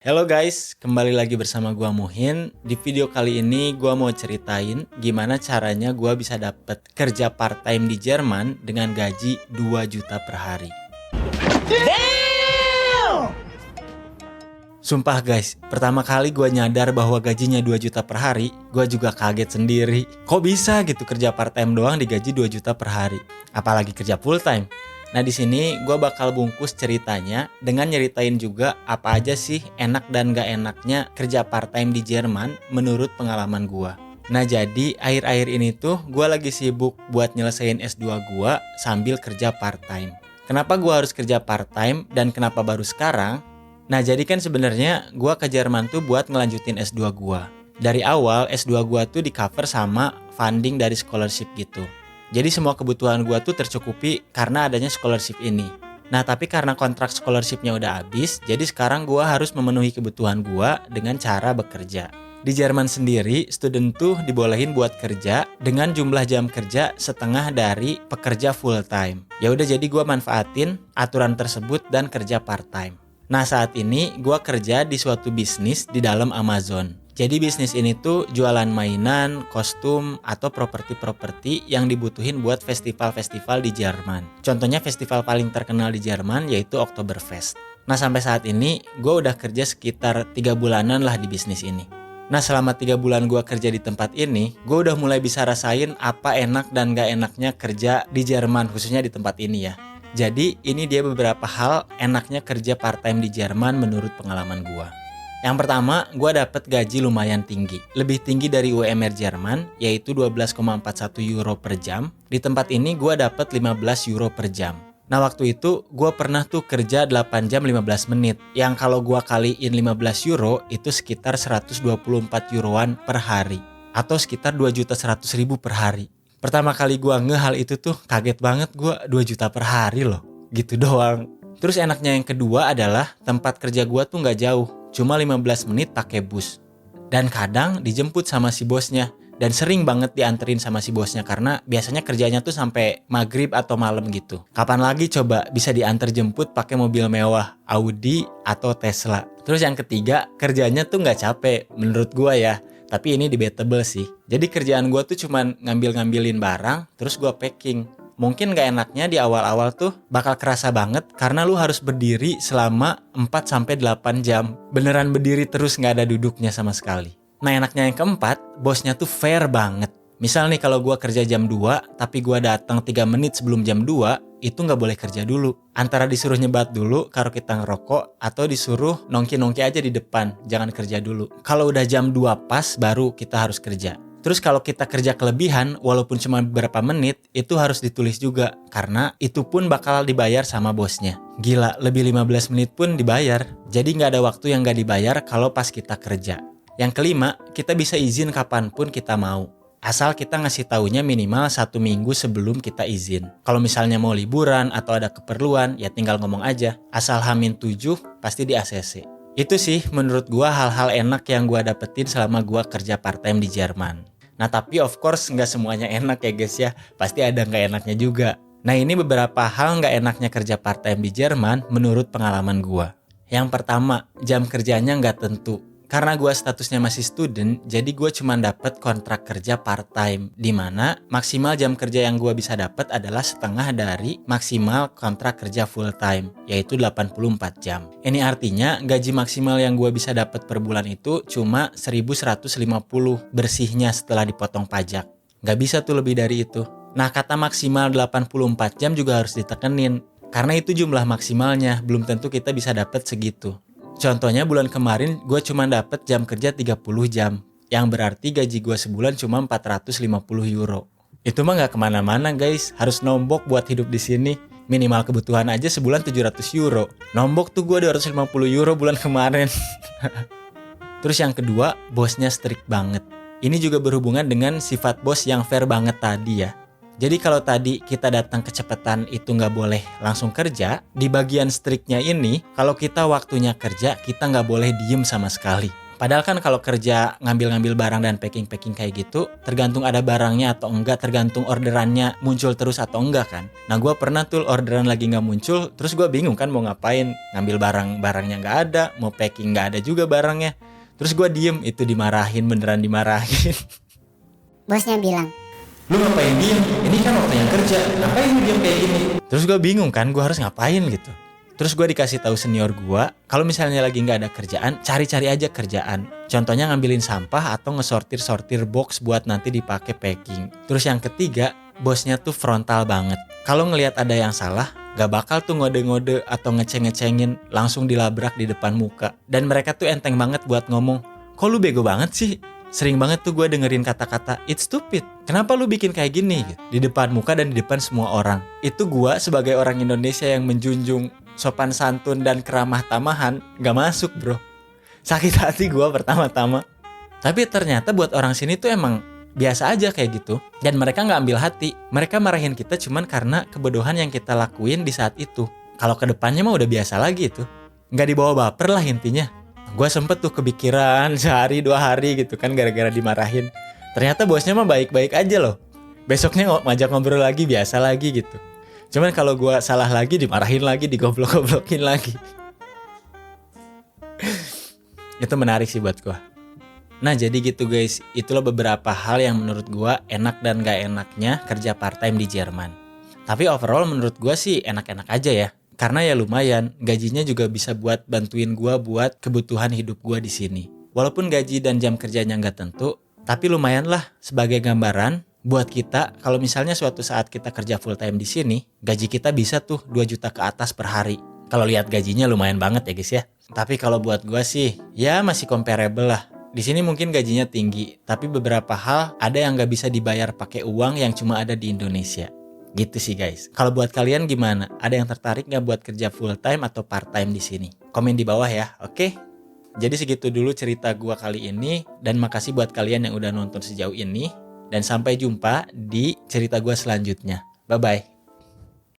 Halo guys, kembali lagi bersama gua Muhin. Di video kali ini gua mau ceritain gimana caranya gua bisa dapet kerja part-time di Jerman dengan gaji 2 juta per hari. Sumpah guys, pertama kali gua nyadar bahwa gajinya 2 juta per hari, gua juga kaget sendiri. Kok bisa gitu kerja part-time doang digaji 2 juta per hari? Apalagi kerja full-time. Nah di sini gue bakal bungkus ceritanya dengan nyeritain juga apa aja sih enak dan gak enaknya kerja part-time di Jerman menurut pengalaman gue. Nah jadi akhir-akhir ini tuh gue lagi sibuk buat nyelesain S2 gue sambil kerja part-time. Kenapa gue harus kerja part-time dan kenapa baru sekarang? Nah jadi kan sebenarnya gue ke Jerman tuh buat ngelanjutin S2 gue. Dari awal S2 gue tuh di cover sama funding dari scholarship gitu. Jadi semua kebutuhan gue tuh tercukupi karena adanya scholarship ini. Nah tapi karena kontrak scholarshipnya udah habis, jadi sekarang gue harus memenuhi kebutuhan gue dengan cara bekerja. Di Jerman sendiri, student tuh dibolehin buat kerja dengan jumlah jam kerja setengah dari pekerja full time. Ya udah jadi gue manfaatin aturan tersebut dan kerja part time. Nah saat ini gue kerja di suatu bisnis di dalam Amazon. Jadi bisnis ini tuh jualan mainan, kostum, atau properti-properti yang dibutuhin buat festival-festival di Jerman. Contohnya festival paling terkenal di Jerman yaitu Oktoberfest. Nah sampai saat ini gue udah kerja sekitar 3 bulanan lah di bisnis ini. Nah selama 3 bulan gue kerja di tempat ini, gue udah mulai bisa rasain apa enak dan gak enaknya kerja di Jerman, khususnya di tempat ini ya. Jadi ini dia beberapa hal enaknya kerja part-time di Jerman menurut pengalaman gue. Yang pertama, gue dapet gaji lumayan tinggi. Lebih tinggi dari UMR Jerman, yaitu 12,41 euro per jam. Di tempat ini gue dapet 15 euro per jam. Nah waktu itu, gue pernah tuh kerja 8 jam 15 menit. Yang kalau gue kaliin 15 euro, itu sekitar 124 euroan per hari. Atau sekitar 2.100.000 per hari. Pertama kali gue hal itu tuh kaget banget, gue 2 juta per hari loh. Gitu doang. Terus enaknya yang kedua adalah tempat kerja gue tuh gak jauh. Cuma 15 menit pakai bus. Dan kadang dijemput sama si bosnya. Dan sering banget dianterin sama si bosnya karena biasanya kerjanya tuh sampai maghrib atau malam gitu. Kapan lagi coba bisa diantar jemput pakai mobil mewah, Audi atau Tesla. Terus yang ketiga, kerjanya tuh nggak capek menurut gua ya. Tapi ini debatable sih. Jadi kerjaan gua tuh cuman ngambil-ngambilin barang terus gua packing. Mungkin gak enaknya di awal-awal tuh bakal kerasa banget karena lu harus berdiri selama 4-8 jam. Beneran berdiri terus gak ada duduknya sama sekali. Nah enaknya yang keempat, bosnya tuh fair banget. Misal nih kalau gua kerja jam 2 tapi gua datang 3 menit sebelum jam 2, itu gak boleh kerja dulu. Antara disuruh nyebat dulu kalau kita ngerokok atau disuruh nongki-nongki aja di depan, jangan kerja dulu. Kalau udah jam 2 pas baru kita harus kerja. Terus kalau kita kerja kelebihan, walaupun cuma beberapa menit, itu harus ditulis juga. Karena itu pun bakal dibayar sama bosnya. Gila, lebih 15 menit pun dibayar. Jadi nggak ada waktu yang nggak dibayar kalau pas kita kerja. Yang kelima, kita bisa izin kapanpun kita mau. Asal kita ngasih taunya minimal 1 minggu sebelum kita izin. Kalau misalnya mau liburan atau ada keperluan, ya tinggal ngomong aja. Asal H-7 pasti di ACC. Itu sih menurut gua hal-hal enak yang gua dapetin selama gua kerja part-time di Jerman. Nah tapi of course nggak semuanya enak ya guys ya. Pasti ada nggak enaknya juga. Nah ini beberapa hal nggak enaknya kerja part-time di Jerman menurut pengalaman gua. Yang pertama, jam kerjanya nggak tentu. Karena gue statusnya masih student, jadi gue cuma dapat kontrak kerja part-time, di mana maksimal jam kerja yang gue bisa dapat adalah setengah dari maksimal kontrak kerja full-time, yaitu 84 jam. Ini artinya gaji maksimal yang gue bisa dapat per bulan itu cuma 1.150 bersihnya setelah dipotong pajak. Gak bisa tuh lebih dari itu. Nah kata maksimal 84 jam juga harus ditekenin, karena itu jumlah maksimalnya, belum tentu kita bisa dapat segitu. Contohnya bulan kemarin gue cuma dapet jam kerja 30 jam. Yang berarti gaji gue sebulan cuma 450 euro. Itu mah gak kemana-mana guys. Harus nombok buat hidup di sini. Minimal kebutuhan aja sebulan 700 euro. Nombok tuh gue 250 euro bulan kemarin. Terus yang kedua, bosnya strict banget. Ini juga berhubungan dengan sifat bos yang fair banget tadi ya. Jadi kalau tadi kita datang kecepatan itu nggak boleh langsung kerja, di bagian striknya ini, kalau kita waktunya kerja, kita nggak boleh diem sama sekali. Padahal kan kalau kerja ngambil-ngambil barang dan packing-packing kayak gitu, tergantung ada barangnya atau enggak, tergantung orderannya muncul terus atau enggak kan. Nah gue pernah tuh orderan lagi nggak muncul, terus gue bingung kan mau ngapain, ngambil barangnya nggak ada, mau packing nggak ada juga barangnya. Terus gue diem, itu dimarahin, beneran dimarahin. Bosnya bilang, Lu ngapain diem? Ini kan waktunya kerja, ngapain lu diem kayak gini? Terus gue bingung kan, gue harus ngapain gitu. Terus gue dikasih tahu senior gue, kalau misalnya lagi nggak ada kerjaan, cari-cari aja kerjaan. Contohnya ngambilin sampah atau ngesortir-sortir box buat nanti dipakai packing. Terus yang ketiga, bosnya tuh frontal banget. Kalau ngelihat ada yang salah, gak bakal tuh ngode-ngode atau ngeceng-ngecengin, langsung dilabrak di depan muka. Dan mereka tuh enteng banget buat ngomong, kok lu bego banget sih? Sering banget tuh gue dengerin kata-kata, it's stupid. Kenapa lu bikin kayak gini? Di depan muka dan di depan semua orang. Itu gue sebagai orang Indonesia yang menjunjung sopan santun dan keramah tamahan, gak masuk bro. Sakit hati gue pertama-tama. Tapi ternyata buat orang sini tuh emang biasa aja kayak gitu. Dan mereka gak ambil hati. Mereka marahin kita cuman karena kebodohan yang kita lakuin di saat itu. Kalau kedepannya mah udah biasa lagi itu. Gak dibawa baper lah intinya. Gue sempet tuh kepikiran sehari 2 hari gitu kan gara-gara dimarahin. Ternyata bosnya mah baik-baik aja loh. Besoknya ngajak ngobrol lagi, biasa lagi gitu. Cuman kalau gue salah lagi, dimarahin lagi, digoblok-goblokin lagi. Itu menarik sih buat gue. Nah jadi gitu guys, itulah beberapa hal yang menurut gue enak dan gak enaknya kerja part time di Jerman. Tapi overall menurut gue sih enak-enak aja ya. Karena ya lumayan, gajinya juga bisa buat bantuin gue buat kebutuhan hidup gue di sini. Walaupun gaji dan jam kerjanya nggak tentu, tapi lumayan lah sebagai gambaran buat kita. Kalau misalnya suatu saat kita kerja full time di sini, gaji kita bisa tuh 2 juta ke atas per hari. Kalau lihat gajinya lumayan banget ya guys ya. Tapi kalau buat gue sih, ya masih comparable lah. Di sini mungkin gajinya tinggi, tapi beberapa hal ada yang nggak bisa dibayar pakai uang yang cuma ada di Indonesia. Gitu sih guys. Kalau buat kalian gimana? Ada yang tertarik nggak buat kerja full time atau part time di sini? Komen di bawah ya, oke? Jadi segitu dulu cerita gua kali ini, dan makasih buat kalian yang udah nonton sejauh ini. Dan sampai jumpa di cerita gua selanjutnya. Bye bye.